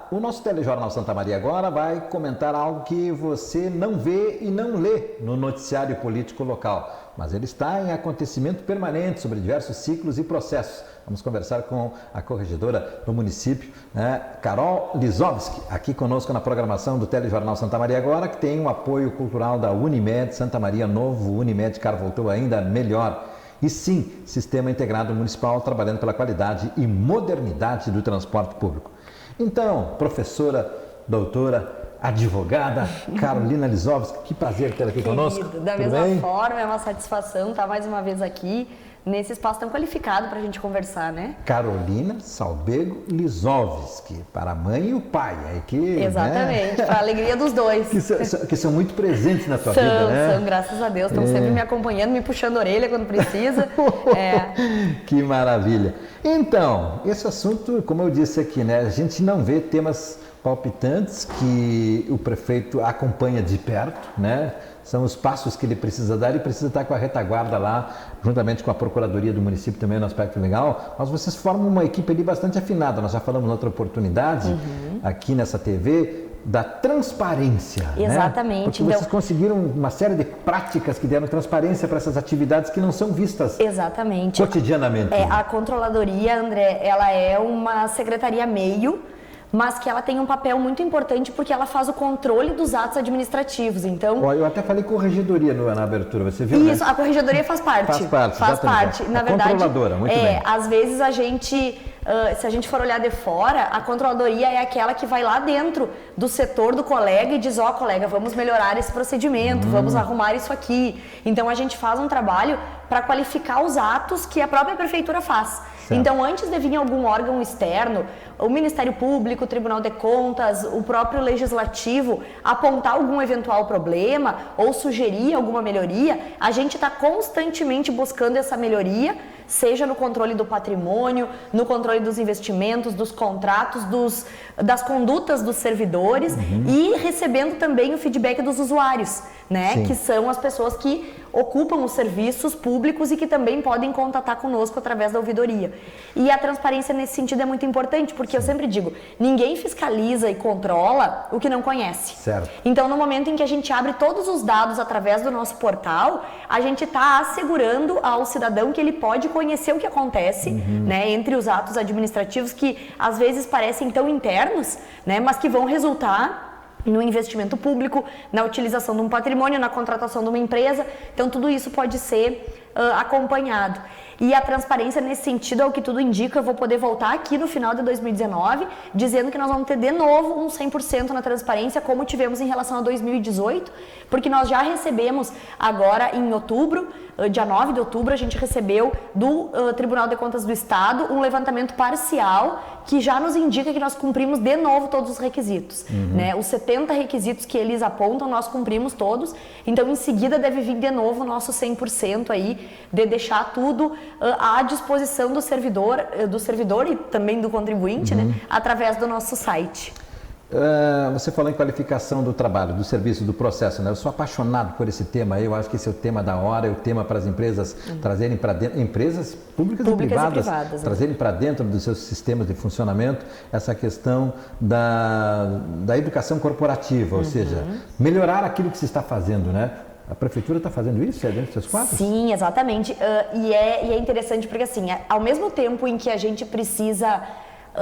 Olá, o nosso telejornal Santa Maria agora vai comentar algo que você não vê e não lê no noticiário político local, mas ele está em acontecimento permanente sobre diversos ciclos e processos. Vamos conversar com a corregedora do município, Carol Lisovski, aqui conosco na programação do telejornal Santa Maria agora, que tem o apoio cultural da Unimed Santa Maria Novo, Unimed Car voltou ainda melhor. E sim, Sistema Integrado Municipal trabalhando pela qualidade e modernidade do transporte público. Então, professora, doutora, advogada, Carolina Lisovski, que prazer ter aqui conosco. Da mesma forma, é uma satisfação estar mais uma vez aqui nesse espaço tão qualificado para a gente conversar, né? Carolina Salbego Lisovski, para a mãe e o pai. Exatamente, para a alegria dos dois. Que são muito presentes na tua vida, né? São, graças a Deus, estão sempre me acompanhando, me puxando a orelha quando precisa. Que maravilha. Então, esse assunto, como eu disse aqui, né? A gente não vê temas palpitantes que o prefeito acompanha de perto, né? São os passos que ele precisa dar e precisa estar com a retaguarda lá, juntamente com a Procuradoria do município também no aspecto legal, mas vocês formam uma equipe ali bastante afinada. Nós já falamos em outra oportunidade, aqui nessa TV, da transparência. Exatamente. Né? Porque vocês conseguiram uma série de práticas que deram transparência para essas atividades que não são vistas cotidianamente. A Controladoria, André, ela é uma secretaria meio, mas que ela tem um papel muito importante porque ela faz o controle dos atos administrativos. Então, eu até falei corregedoria na abertura, você viu? Isso, né? A corregedoria faz parte. Faz parte. Na verdade, controladora, muito bem. Às vezes a gente, se a gente for olhar de fora, a controladoria é aquela que vai lá dentro do setor do colega e diz, colega, vamos melhorar esse procedimento, vamos arrumar isso aqui. Então a gente faz um trabalho para qualificar os atos que a própria prefeitura faz. Certo. Então, antes de vir algum órgão externo, o Ministério Público, o Tribunal de Contas, o próprio Legislativo, apontar algum eventual problema ou sugerir alguma melhoria, a gente está constantemente buscando essa melhoria, seja no controle do patrimônio, no controle dos investimentos, dos contratos, das condutas dos servidores e recebendo também o feedback dos usuários, né? Sim. Que são as pessoas que ocupam os serviços públicos e que também podem contatar conosco através da ouvidoria. E a transparência nesse sentido é muito importante, porque eu sempre digo, ninguém fiscaliza e controla o que não conhece. Certo. Então, no momento em que a gente abre todos os dados através do nosso portal, a gente está assegurando ao cidadão que ele pode conhecer o que acontece, né, entre os atos administrativos que às vezes parecem tão internos, né, mas que vão resultar no investimento público, na utilização de um patrimônio, na contratação de uma empresa. Então, tudo isso pode ser acompanhado. E a transparência nesse sentido é o que tudo indica. Eu vou poder voltar aqui no final de 2019 dizendo que nós vamos ter de novo um 100% na transparência, como tivemos em relação a 2018, porque nós já recebemos agora em outubro, dia 9 de outubro, a gente recebeu do Tribunal de Contas do Estado um levantamento parcial que já nos indica que nós cumprimos de novo todos os requisitos. Né? Os 70 requisitos que eles apontam, nós cumprimos todos. Então, em seguida, deve vir de novo o nosso 100% aí, de deixar tudo à disposição do servidor e também do contribuinte, né? Através do nosso site. Você falou em qualificação do trabalho, do serviço, do processo, né? Eu sou apaixonado por esse tema aí, eu acho que esse é o tema da hora, é o tema para as empresas trazerem para dentro, empresas públicas e privadas trazerem para dentro dos seus sistemas de funcionamento essa questão da educação corporativa, ou seja, melhorar aquilo que se está fazendo, né? A prefeitura está fazendo isso? É dentro dos seus quadros? Sim, exatamente. E é interessante porque, assim, ao mesmo tempo em que a gente precisa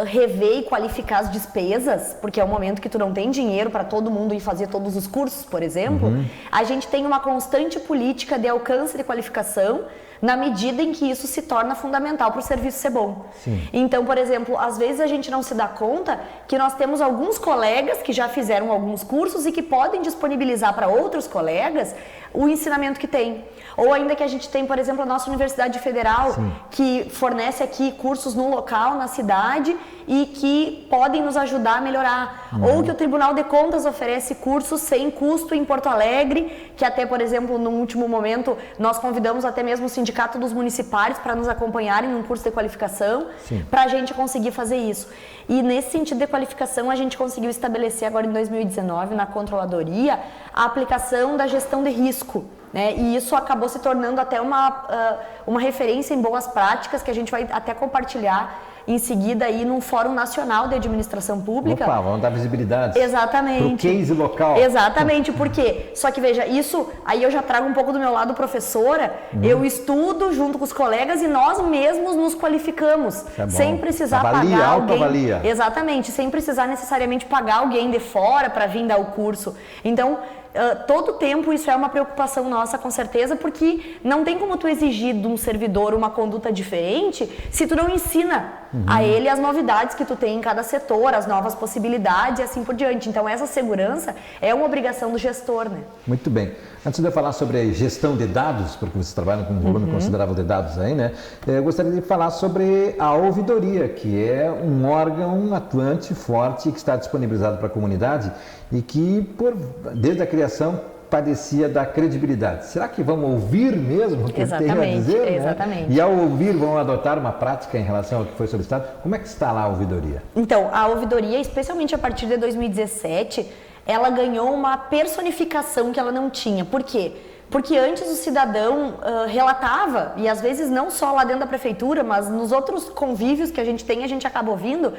rever e qualificar as despesas, porque é o momento que tu não tem dinheiro para todo mundo ir fazer todos os cursos, por exemplo, a gente tem uma constante política de alcance de qualificação na medida em que isso se torna fundamental para o serviço ser bom. Sim. Então, por exemplo, às vezes a gente não se dá conta que nós temos alguns colegas que já fizeram alguns cursos e que podem disponibilizar para outros colegas o ensinamento que tem. Ou ainda que a gente tem, por exemplo, a nossa Universidade Federal, que fornece aqui cursos no local, na cidade, e que podem nos ajudar a melhorar. Ou que o Tribunal de Contas oferece cursos sem custo em Porto Alegre, que até, por exemplo, no último momento, nós convidamos até mesmo o Sindicato dos Municipários para nos acompanharem num curso de qualificação, para a gente conseguir fazer isso. E nesse sentido de qualificação, a gente conseguiu estabelecer agora em 2019, na Controladoria, a aplicação da gestão de risco. Né? E isso acabou se tornando até uma referência em boas práticas que a gente vai até compartilhar em seguida aí num Fórum Nacional de Administração Pública. Opa, vamos dar visibilidade. Exatamente. Pro case local. Exatamente, porque, só que veja, isso, aí eu já trago um pouco do meu lado professora, eu estudo junto com os colegas e nós mesmos nos qualificamos, sem precisar pagar alguém. Autoavalia. Exatamente, sem precisar necessariamente pagar alguém de fora para vir dar o curso. Então, todo tempo isso é uma preocupação nossa, com certeza, porque não tem como tu exigir de um servidor uma conduta diferente se tu não ensina a ele as novidades que tu tem em cada setor, as novas possibilidades e assim por diante. Então essa segurança é uma obrigação do gestor, né? Muito bem. Antes de eu falar sobre a gestão de dados, porque vocês trabalham com um volume considerável de dados aí, né? Eu gostaria de falar sobre a ouvidoria, que é um órgão atuante, forte, que está disponibilizado para a comunidade e que, desde a criação, padecia da credibilidade. Será que vão ouvir mesmo o que eu tenho a dizer? Exatamente. Né? E ao ouvir, vão adotar uma prática em relação ao que foi solicitado? Como é que está lá a ouvidoria? Então, a ouvidoria, especialmente a partir de 2017, ela ganhou uma personificação que ela não tinha. Por quê? Porque antes o cidadão relatava, e às vezes não só lá dentro da prefeitura, mas nos outros convívios que a gente tem, a gente acaba ouvindo,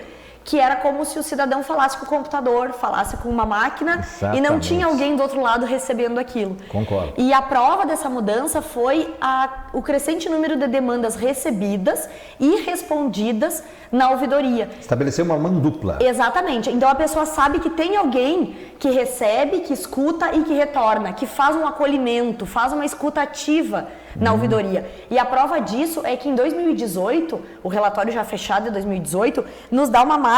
que era como se o cidadão falasse com o computador, falasse com uma máquina. Exatamente. E não tinha alguém do outro lado recebendo aquilo. Concordo. E a prova dessa mudança foi o crescente número de demandas recebidas e respondidas na ouvidoria. Estabeleceu uma mão dupla. Exatamente. Então a pessoa sabe que tem alguém que recebe, que escuta e que retorna, que faz um acolhimento, faz uma escuta ativa na ouvidoria. E a prova disso é que em 2018, o relatório já fechado de 2018, nos dá uma marca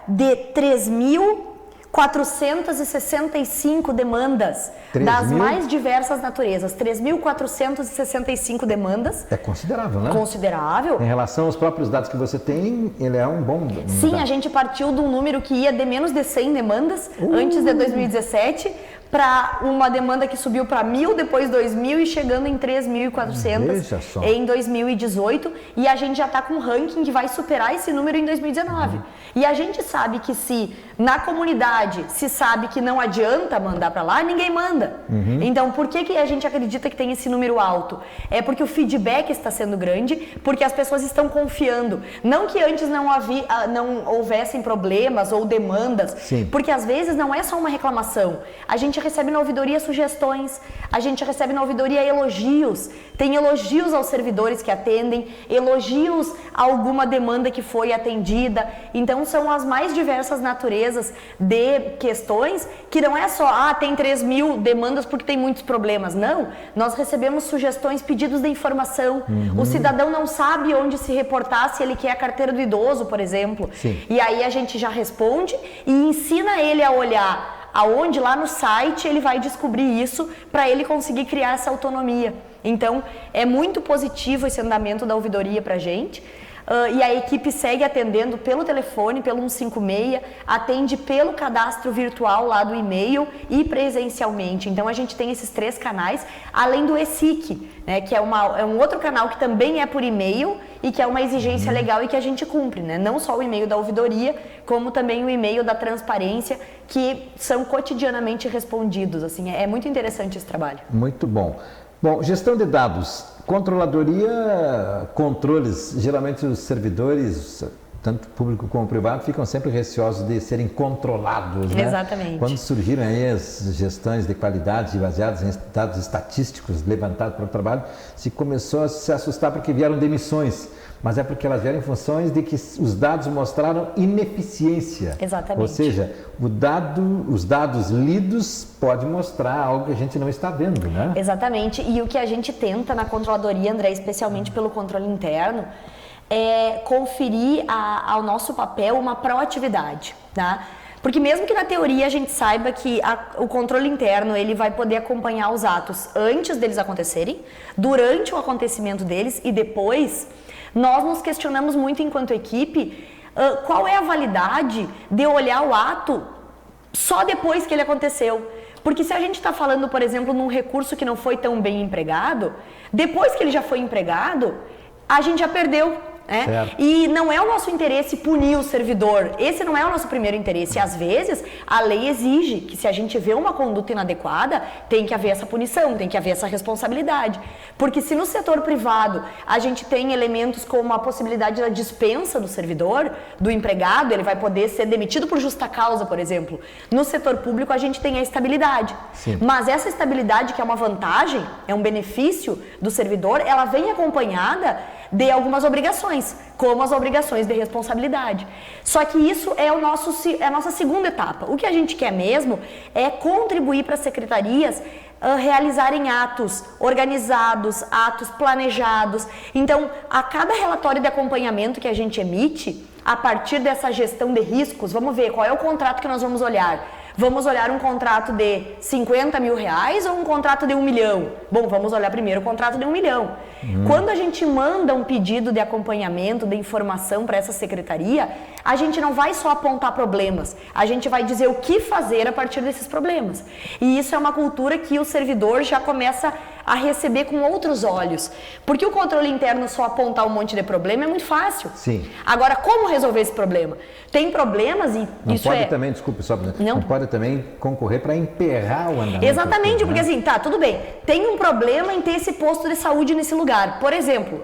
de 3.465 demandas das mais diversas naturezas. 3.465 demandas. É considerável, né? Considerável. Em relação aos próprios dados que você tem, ele é um bom... Sim, dado. A gente partiu de um número que ia de menos de 100 demandas antes de 2017, para uma demanda que subiu para 1.000, depois 2.000 e chegando em 3.400 em 2018. E a gente já está com um ranking que vai superar esse número em 2019. E a gente sabe que se na comunidade se sabe que não adianta mandar para lá, ninguém manda. Então, por que a gente acredita que tem esse número alto? É porque o feedback está sendo grande, porque as pessoas estão confiando. Não que antes não houvessem problemas ou demandas, Sim. Porque às vezes não é só uma reclamação. A gente recebe na ouvidoria sugestões, a gente recebe na ouvidoria elogios, tem elogios aos servidores que atendem, elogios a alguma demanda que foi atendida. Então são as mais diversas naturezas de questões, que não é só, tem 3.000 demandas porque tem muitos problemas. Não, nós recebemos sugestões, pedidos de informação. O cidadão não sabe onde se reportar se ele quer a carteira do idoso, por exemplo. Sim. E aí a gente já responde e ensina ele a olhar aonde lá no site ele vai descobrir isso para ele conseguir criar essa autonomia. Então, é muito positivo esse andamento da ouvidoria para a gente. E a equipe segue atendendo pelo telefone, pelo 156, atende pelo cadastro virtual lá do e-mail e presencialmente. Então, a gente tem esses 3 canais, além do ESIC, né, que é um outro canal que também é por e-mail e que é uma exigência legal e que a gente cumpre, né? Não só o e-mail da ouvidoria, como também o e-mail da transparência, que são cotidianamente respondidos. Assim, é muito interessante esse trabalho. Muito bom. Bom, gestão de dados, controladoria, controles, geralmente os servidores, tanto público como privado, ficam sempre receosos de serem controlados, né? Exatamente. Quando surgiram aí as gestões de qualidade baseadas em dados estatísticos levantados para o trabalho, se começou a se assustar porque vieram demissões. Mas é porque elas vieram em funções de que os dados mostraram ineficiência. Exatamente. Ou seja, os dados lidos podem mostrar algo que a gente não está vendo, né? Exatamente. E o que a gente tenta na controladoria, André, especialmente pelo controle interno, é conferir ao nosso papel uma proatividade, tá? Porque mesmo que na teoria a gente saiba que o controle interno ele vai poder acompanhar os atos antes deles acontecerem, durante o acontecimento deles e depois, nós nos questionamos muito enquanto equipe qual é a validade de olhar o ato só depois que ele aconteceu. Porque se a gente está falando, por exemplo, num recurso que não foi tão bem empregado, depois que ele já foi empregado, a gente já perdeu E não é o nosso interesse punir o servidor, esse não é o nosso primeiro interesse. Às vezes, a lei exige que se a gente vê uma conduta inadequada, tem que haver essa punição, tem que haver essa responsabilidade. Porque se no setor privado a gente tem elementos como a possibilidade da dispensa do servidor, do empregado, ele vai poder ser demitido por justa causa, por exemplo. No setor público a gente tem a estabilidade. Sim. Mas essa estabilidade, que é uma vantagem, é um benefício do servidor, ela vem acompanhada de algumas obrigações, como as obrigações de responsabilidade. Só que isso é a nossa segunda etapa. O que a gente quer mesmo é contribuir para as secretarias realizarem atos organizados, atos planejados. Então, a cada relatório de acompanhamento que a gente emite, a partir dessa gestão de riscos, vamos ver qual é o contrato que nós vamos olhar. Vamos olhar um contrato de 50 mil reais ou um contrato de 1 milhão? Bom, vamos olhar primeiro o contrato de 1 milhão. Quando a gente manda um pedido de acompanhamento, de informação para essa secretaria, a gente não vai só apontar problemas, a gente vai dizer o que fazer a partir desses problemas. E isso é uma cultura que o servidor já começa a receber com outros olhos. Porque o controle interno só apontar um monte de problema é muito fácil. Sim. Agora, como resolver esse problema? Tem problemas e não isso pode também, desculpe, só não pode também concorrer para emperrar o andamento. Exatamente, porque assim, tá, tudo bem. Tem um problema em ter esse posto de saúde nesse lugar. Por exemplo,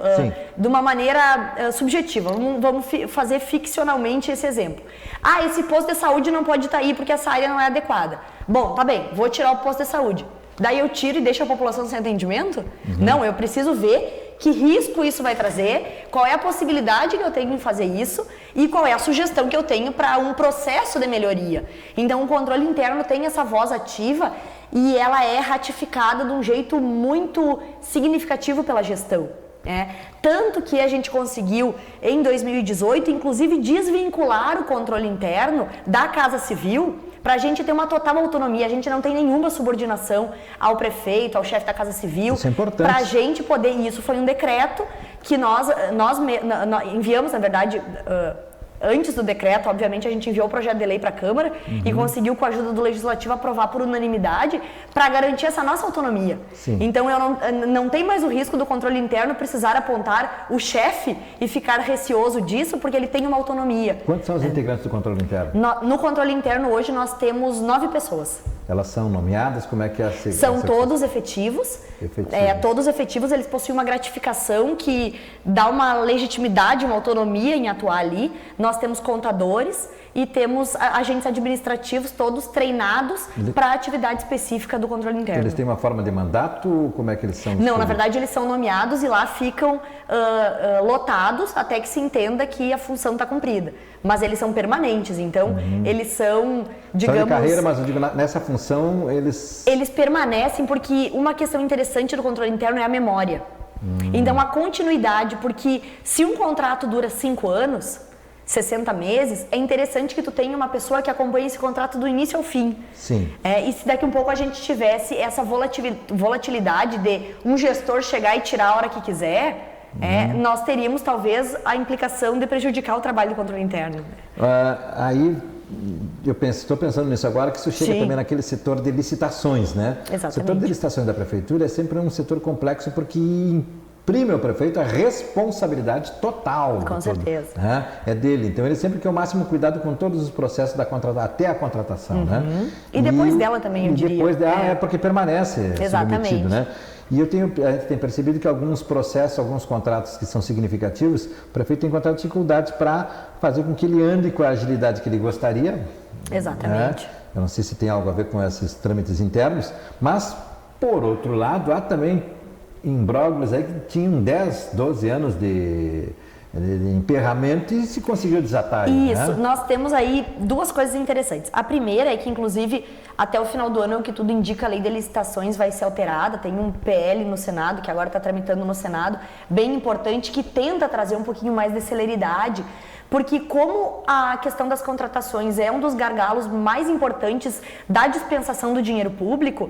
de uma maneira subjetiva, vamos fazer ficcionalmente esse exemplo. Ah, esse posto de saúde não pode estar aí porque essa área não é adequada. Bom, tá bem, vou tirar o posto de saúde. Daí eu tiro e deixo a população sem atendimento? Não, eu preciso ver que risco isso vai trazer, qual é a possibilidade que eu tenho em fazer isso e qual é a sugestão que eu tenho para um processo de melhoria. Então, o controle interno tem essa voz ativa e ela é ratificada de um jeito muito significativo pela gestão. Tanto que a gente conseguiu, em 2018, inclusive desvincular o controle interno da Casa Civil para a gente ter uma total autonomia. A gente não tem nenhuma subordinação ao prefeito, ao chefe da Casa Civil. Isso é importante. Para a gente poder, e isso foi um decreto que nós enviamos, na verdade, antes do decreto, obviamente, a gente enviou o projeto de lei para a Câmara e conseguiu, com a ajuda do Legislativo, aprovar por unanimidade para garantir essa nossa autonomia. Sim. Então, não tem mais o risco do controle interno precisar apontar o chefe e ficar receoso disso, porque ele tem uma autonomia. Quantos são os integrantes do controle interno? No controle interno, hoje, nós temos 9 pessoas. Elas são nomeadas? Como é que é a São todos efetivos. Todos efetivos, eles possuem uma gratificação que dá uma legitimidade, uma autonomia em atuar ali. Nós temos contadores e temos agentes administrativos todos treinados para a atividade específica do controle interno. Eles têm uma forma de mandato? Como é que eles são? Não, na verdade eles são nomeados e lá ficam lotados até que se entenda que a função está cumprida. Mas eles são permanentes, então eles são, digamos... São de carreira, mas eu digo, nessa função eles... Eles permanecem porque uma questão interessante do controle interno é a memória. Então a continuidade, porque se um contrato dura 5 anos... 60 meses, é interessante que tu tenha uma pessoa que acompanhe esse contrato do início ao fim. Sim. E se daqui um pouco a gente tivesse essa volatilidade de um gestor chegar e tirar a hora que quiser, nós teríamos talvez a implicação de prejudicar o trabalho do controle interno. Aí estou pensando nisso agora, que isso chega também naquele setor de licitações, né? Exatamente. O setor de licitações da prefeitura é sempre um setor complexo porque imprime ao prefeito a responsabilidade total. Com certeza. É dele. Então, ele sempre quer o máximo cuidado com todos os processos da até a contratação. Né? E depois dela também, eu diria. Depois dela, porque permanece submetido. Né? E a gente tem percebido que alguns processos, alguns contratos que são significativos, o prefeito tem encontrado dificuldades para fazer com que ele ande com a agilidade que ele gostaria. Exatamente. Eu não sei se tem algo a ver com esses trâmites internos, mas, por outro lado, há também imbróglios aí que tinham 10, 12 anos de emperramento e se conseguiu desatar. Isso, nós temos aí duas coisas interessantes. A primeira é que, inclusive, até o final do ano, o que tudo indica, a lei de licitações vai ser alterada. Tem um PL no Senado, que agora está tramitando no Senado, bem importante, que tenta trazer um pouquinho mais de celeridade. Porque como a questão das contratações é um dos gargalos mais importantes da dispensação do dinheiro público,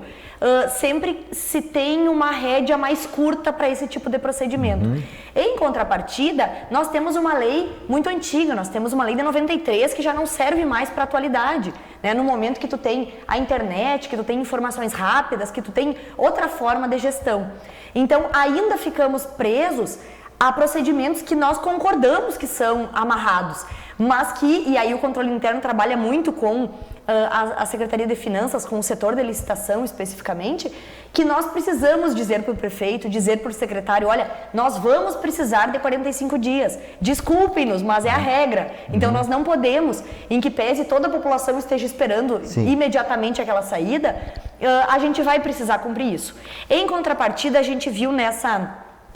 sempre se tem uma rédea mais curta para esse tipo de procedimento. Em contrapartida, nós temos uma lei muito antiga, nós temos uma lei de 93 que já não serve mais para a atualidade. Né? No momento que tu tem a internet, que tu tem informações rápidas, que tu tem outra forma de gestão. Então, ainda ficamos presos há procedimentos que nós concordamos que são amarrados, mas que, e aí o controle interno trabalha muito com a Secretaria de Finanças, com o setor de licitação especificamente, que nós precisamos dizer para o prefeito, dizer para o secretário, olha, nós vamos precisar de 45 dias, desculpem-nos, mas é a regra, então nós não podemos, em que pese toda a população esteja esperando imediatamente aquela saída, a gente vai precisar cumprir isso. Em contrapartida, a gente viu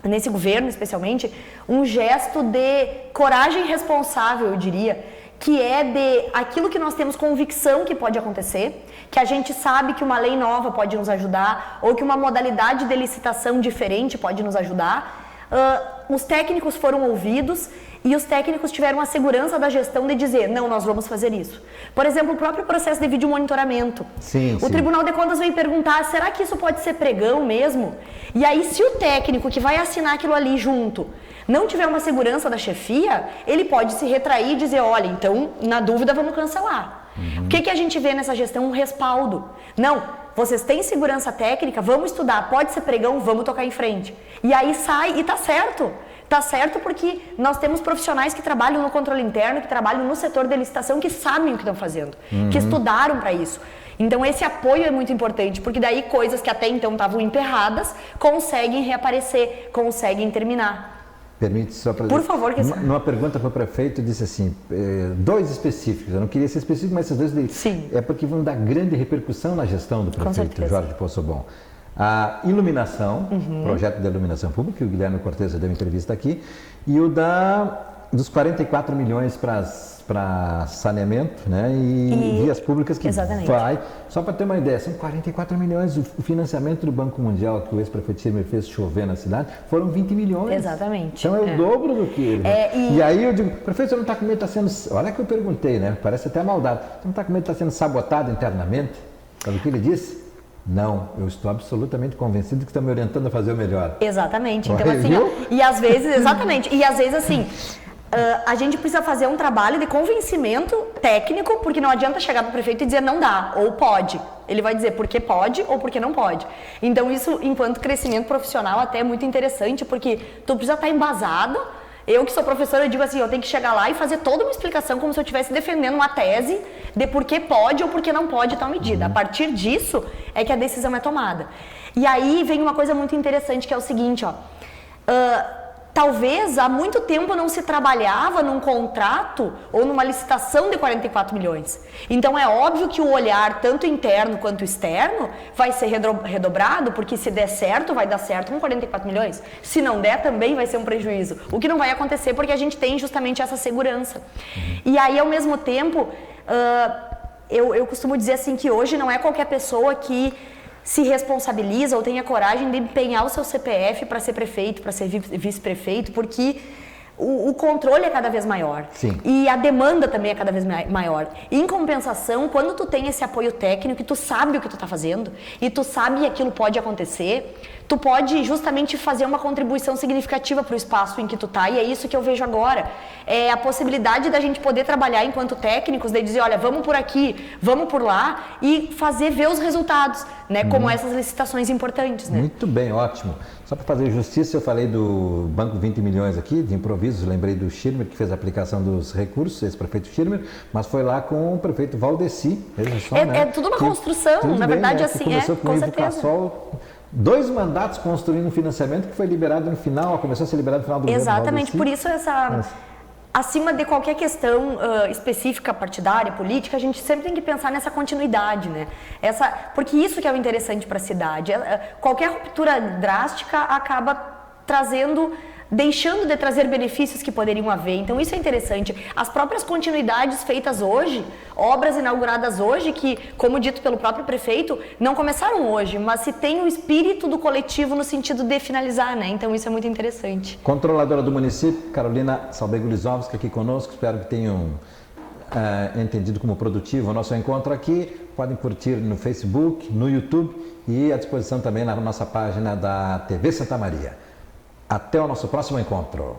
nesse governo, especialmente, um gesto de coragem responsável, eu diria, que é de aquilo que nós temos convicção que pode acontecer, que a gente sabe que uma lei nova pode nos ajudar, ou que uma modalidade de licitação diferente pode nos ajudar. Os técnicos foram ouvidos e os técnicos tiveram a segurança da gestão de dizer, não, nós vamos fazer isso. Por exemplo, o próprio processo de vídeo monitoramento. O Tribunal de Contas veio perguntar, será que isso pode ser pregão mesmo? E aí, se o técnico que vai assinar aquilo ali junto não tiver uma segurança da chefia, ele pode se retrair e dizer, olha, então, na dúvida, vamos cancelar. O que a gente vê nessa gestão? Um respaldo. Não, vocês têm segurança técnica, vamos estudar, pode ser pregão, vamos tocar em frente. E aí sai, e tá certo. Tá certo porque nós temos profissionais que trabalham no controle interno, que trabalham no setor de licitação, que sabem o que estão fazendo, que estudaram para isso. Então esse apoio é muito importante, porque daí coisas que até então estavam emperradas, conseguem reaparecer, conseguem terminar. Permite só para Por favor, que numa pergunta para o prefeito, disse assim, dois específicos, eu não queria ser específico, mas esses dois é porque vão dar grande repercussão na gestão do prefeito Jorge Poçobon. A iluminação, projeto de iluminação pública, que o Guilherme Cortes deu entrevista aqui, e o dos 44 milhões para saneamento, né, e vias públicas que vai, só para ter uma ideia, são 44 milhões, o financiamento do Banco Mundial que o ex-prefeito Schirmer fez chover na cidade, foram 20 milhões. Exatamente. Então é o dobro do que ele. E aí eu digo, prefeito, você não está com medo de estar sendo, olha que eu perguntei, né, parece até maldade, você não está com medo de estar sendo sabotado internamente? Sabe o que ele disse? Não, eu estou absolutamente convencido que estão me orientando a fazer o melhor. Exatamente. Então, assim, e às vezes, exatamente, e às vezes assim, a gente precisa fazer um trabalho de convencimento técnico, porque não adianta chegar para o prefeito e dizer não dá, ou pode. Ele vai dizer porque pode ou porque não pode. Então isso, enquanto crescimento profissional, até é muito interessante, porque tu precisa estar embasado. Eu que sou professora, eu digo assim, eu tenho que chegar lá e fazer toda uma explicação como se eu estivesse defendendo uma tese de por que pode ou por que não pode tal medida. A partir disso é que a decisão é tomada. E aí vem uma coisa muito interessante que é o seguinte, talvez há muito tempo não se trabalhava num contrato ou numa licitação de 44 milhões. Então é óbvio que o olhar, tanto interno quanto externo, vai ser redobrado, porque se der certo, vai dar certo com 44 milhões. Se não der, também vai ser um prejuízo. O que não vai acontecer porque a gente tem justamente essa segurança. E aí, ao mesmo tempo, eu costumo dizer assim que hoje não é qualquer pessoa que se responsabiliza ou tenha coragem de empenhar o seu CPF para ser prefeito, para ser vice-prefeito, porque o controle é cada vez maior. E a demanda também é cada vez maior. Em compensação, quando tu tem esse apoio técnico e tu sabe o que tu está fazendo e tu sabe que aquilo pode acontecer, tu pode justamente fazer uma contribuição significativa para o espaço em que tu tá, e é isso que eu vejo agora. É a possibilidade da gente poder trabalhar enquanto técnicos, de dizer, olha, vamos por aqui, vamos por lá, e ver os resultados, né, como essas licitações importantes. Né? Muito bem, ótimo. Só para fazer justiça, eu falei do Banco 20 milhões aqui, de improviso, lembrei do Schirmer, que fez a aplicação dos recursos, esse prefeito Schirmer, mas foi lá com o prefeito Valdeci. É tudo uma construção, na verdade, assim, começou com com o certeza. Cassol, 2 mandatos construindo um financiamento que foi liberado no final, começou a ser liberado no final do governo. Exatamente, por isso acima de qualquer questão específica partidária, política, a gente sempre tem que pensar nessa continuidade, né? Porque isso que é o interessante para a cidade. Qualquer ruptura drástica acaba deixando de trazer benefícios que poderiam haver. Então isso é interessante. As próprias continuidades feitas hoje, obras inauguradas hoje, que, como dito pelo próprio prefeito, não começaram hoje, mas se tem o espírito do coletivo no sentido de finalizar, né? Então isso é muito interessante. Controladora do município, Carolina Salbego-Lisowska, aqui conosco, espero que tenham entendido como produtivo o nosso encontro aqui. Podem curtir no Facebook, no YouTube e à disposição também na nossa página da TV Santa Maria. Até o nosso próximo encontro.